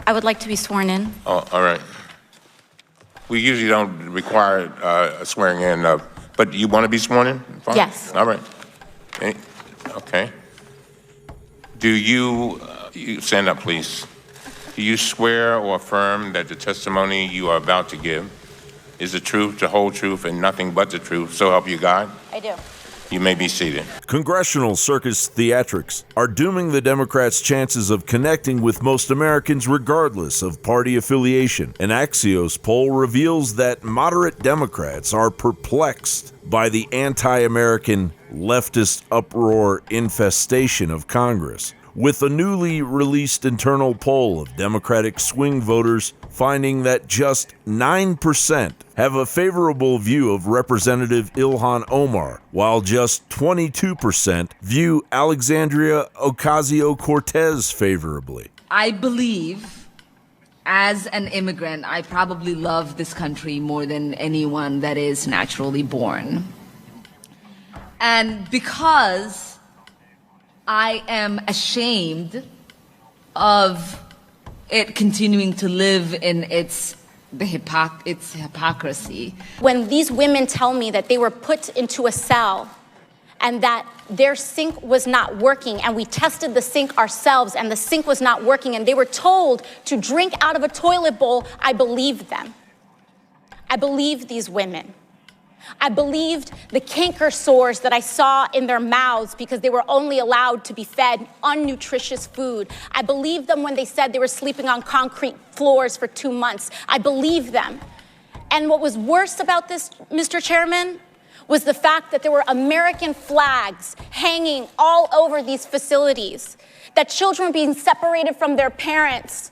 I would like to be sworn in. Oh, all right. We usually don't require swearing in, but you want to be sworn in? Fine. Yes. All right. Okay. Do you stand up, please. Do you swear or affirm that the testimony you are about to give is the truth, the whole truth, and nothing but the truth, so help you God? I do. You may be seated. Congressional circus theatrics are dooming the Democrats' chances of connecting with most Americans regardless of party affiliation. An Axios poll reveals that moderate Democrats are perplexed by the anti-American leftist uproar infestation of Congress, with a newly released internal poll of Democratic swing voters finding that just 9% have a favorable view of Representative Ilhan Omar, while just 22% view Alexandria Ocasio-Cortez favorably. I believe, as an immigrant, I probably love this country more than anyone that is naturally born. And because I am ashamed of it continuing to live in its hypocrisy. When these women tell me that they were put into a cell and that their sink was not working, and we tested the sink ourselves and the sink was not working, and they were told to drink out of a toilet bowl, I believed them. I believed these women. I believed the canker sores that I saw in their mouths because they were only allowed to be fed unnutritious food. I believed them when they said they were sleeping on concrete floors for 2 months. I believed them. And what was worse about this, Mr. Chairman, was the fact that there were American flags hanging all over these facilities, that children were being separated from their parents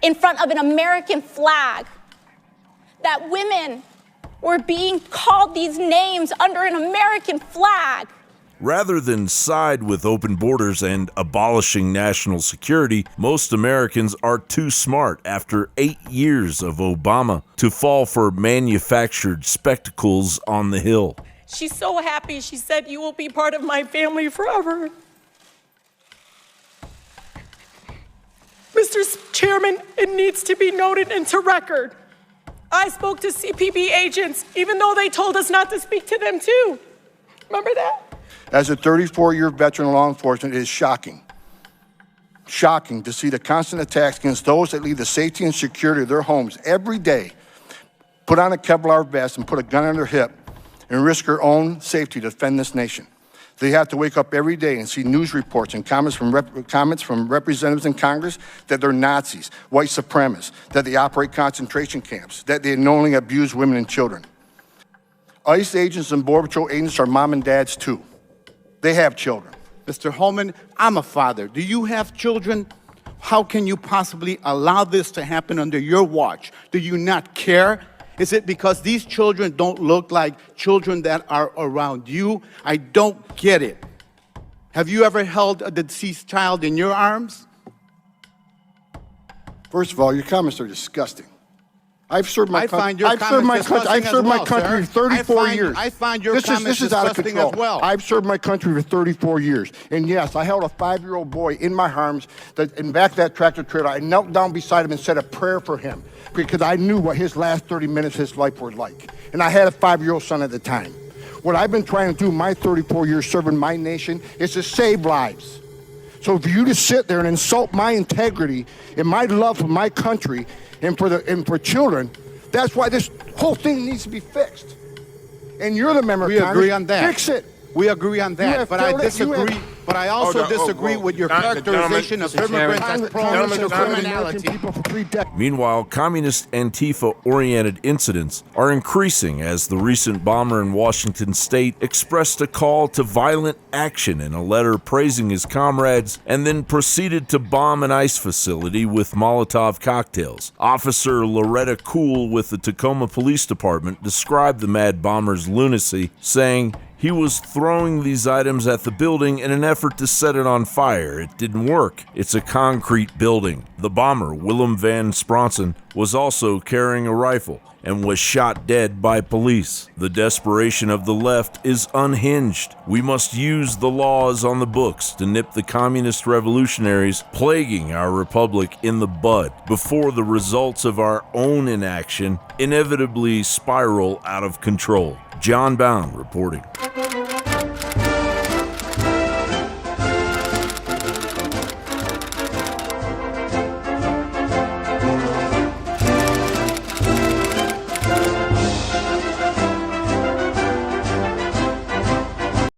in front of an American flag, that women were being called these names under an American flag. Rather than side with open borders and abolishing national security, most Americans are too smart after 8 years of Obama to fall for manufactured spectacles on the Hill. She's so happy. She said, "You will be part of my family forever." Mr. Chairman, it needs to be noted into record. I spoke to CPB agents, even though they told us not to speak to them too. Remember that? As a 34-year veteran of law enforcement, it is shocking to see the constant attacks against those that leave the safety and security of their homes every day, put on a Kevlar vest and put a gun on their hip, and risk their own safety to defend this nation. They have to wake up every day and see news reports and comments from representatives in Congress that they're Nazis, white supremacists, that they operate concentration camps, that they knowingly abuse women and children. ICE agents and Border Patrol agents are mom and dads too. They have children. Mr. Holman, I'm a father. Do you have children? How can you possibly allow this to happen under your watch? Do you not care? Is it because these children don't look like children that are around you? I don't get it. Have you ever held a deceased child in your arms? First of all, your comments are disgusting. I've served my country. I've served my country for 34 years. I find your comments disgusting as well. I've served my country for 34 years. And yes, I held a 5-year-old boy in my arms in back of that tractor trailer. I knelt down beside him and said a prayer for him because I knew what his last 30 minutes of his life were like. And I had a 5-year-old son at the time. What I've been trying to do my 34 years serving my nation is to save lives. So for you to sit there and insult my integrity and my love for my country and for children, that's why this whole thing needs to be fixed. And you're the member of Congress. We agree on that. Fix it. We agree on that, but I disagree. But I also disagree with your characterization of immigrants as prone to criminality. Meanwhile, communist Antifa-oriented incidents are increasing as the recent bomber in Washington state expressed a call to violent action in a letter praising his comrades and then proceeded to bomb an ICE facility with molotov cocktails. Officer Loretta Cool with the Tacoma Police Department described the mad bomber's lunacy, saying, He was throwing these items at the building in an effort to set it on fire. It didn't work. It's a concrete building. The bomber, Willem Van Spronsen, was also carrying a rifle and was shot dead by police. The desperation of the left is unhinged. We must use the laws on the books to nip the communist revolutionaries plaguing our republic in the bud before the results of our own inaction inevitably spiral out of control. John Bowne reporting.